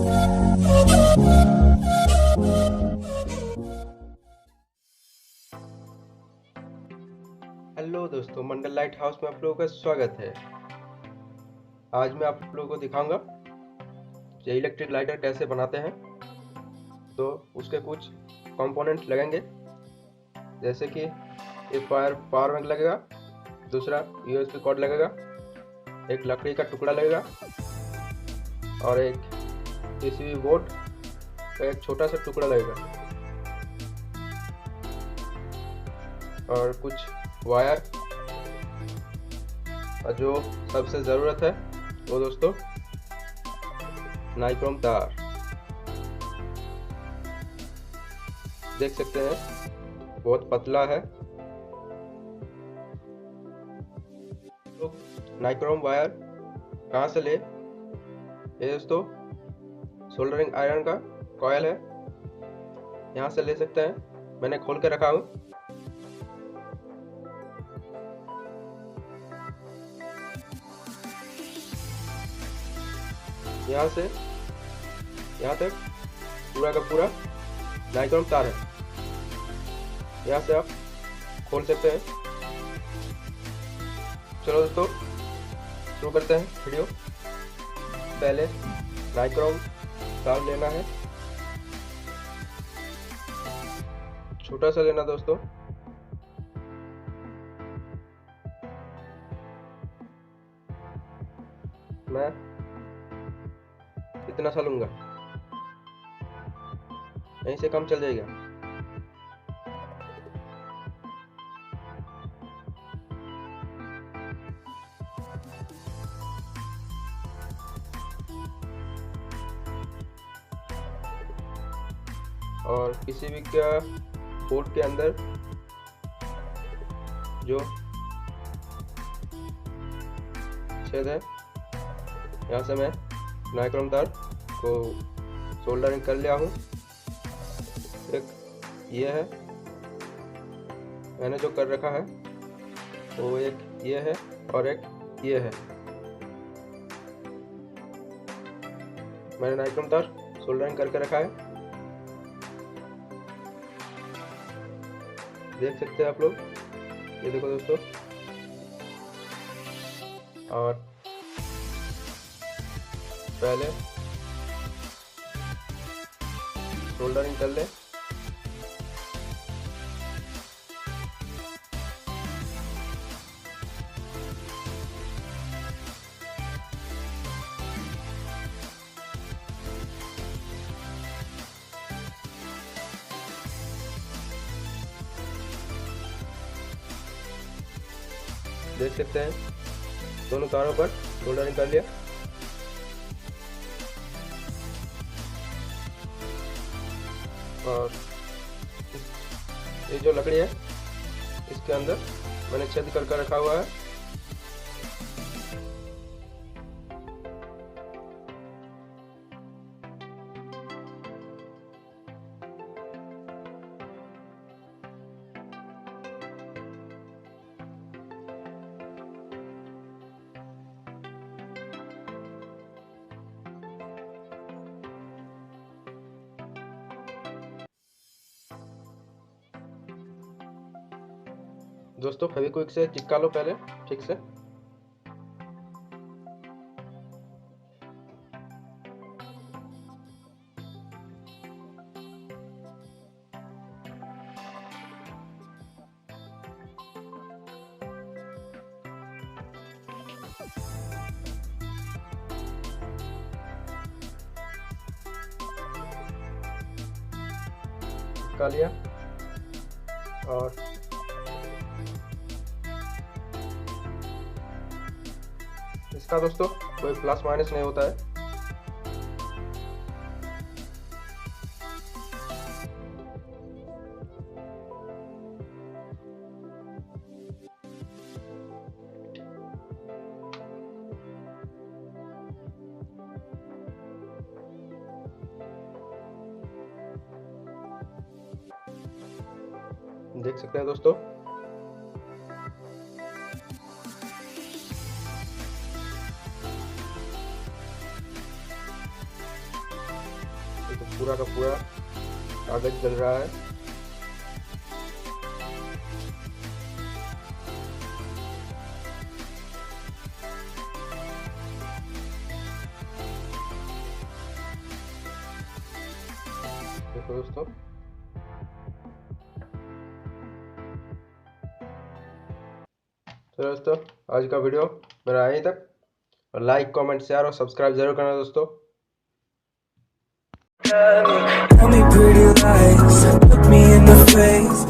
Hello दोस्तों, मंडल light house में आप लोगों का स्वागत है। आज मैं आप लोगों को दिखाऊंगा कि इलेक्ट्रिक लाइटर कैसे बनाते हैं। तो उसके कुछ कंपोनेंट लगेंगे, जैसे कि एक पावर बैंक लगेगा, दूसरा यूएसबी कॉर्ड लगेगा, एक लकड़ी का टुकड़ा लगेगा और एक पीसीबी बोर्ड का एक छोटा सा टुकड़ा लगेगा और कुछ वायर। और जो सबसे ज़रूरत है वो दोस्तों नाइक्रोम तार। देख सकते हैं बहुत पतला है। तो नाइक्रोम वायर कहाँ से ले? ये दोस्तों सोल्डरिंग आयरन का कॉयल है, यहाँ से ले सकते हैं। मैंने खोल के रखा हूँ। यहाँ से यहाँ तक पूरा का पूरा नाइक्रोम तार है। यहाँ से आप खोल सकते हैं। चलो दोस्तों शुरू करते हैं वीडियो। पहले नाइक्रोम तार लेना है, छोटा सा लेना दोस्तों। मैं इतना सा लूंगा, यहीं से कम चल जाएगा। और किसी भी का बोर्ड के अंदर जो छेद है, यहाँ से मैं नाइक्रोम तार को सोल्डरिंग कर लिया हूँ। एक ये है, मैंने जो कर रखा है वो एक ये है और एक ये है। मैंने नाइक्रोम तार सोल्डरिंग करके रखा है, देख सकते हैं आप लोग। ये देखो दोस्तों। और पहले सोल्डरिंग कर लें। देख सकते हैं दोनों तारों पर सोल्डरिंग कर लिया। और ये जो लकड़ी है इसके अंदर मैंने छेद करके रखा हुआ है। दोस्तों फेविक्विक से चिपका लो पहले ठीक से। चिपका लिया। और इसका दोस्तों कोई प्लस माइनस नहीं होता है। देख सकते हैं दोस्तों। पूरा का पूरा कागज जल रहा है। देखो दोस्तों, तो दोस्तों आज का वीडियो मेरा यहीं तक। और लाइक, कमेंट, शेयर और सब्सक्राइब जरूर करना दोस्तों। Tell me pretty lies, look me in the face.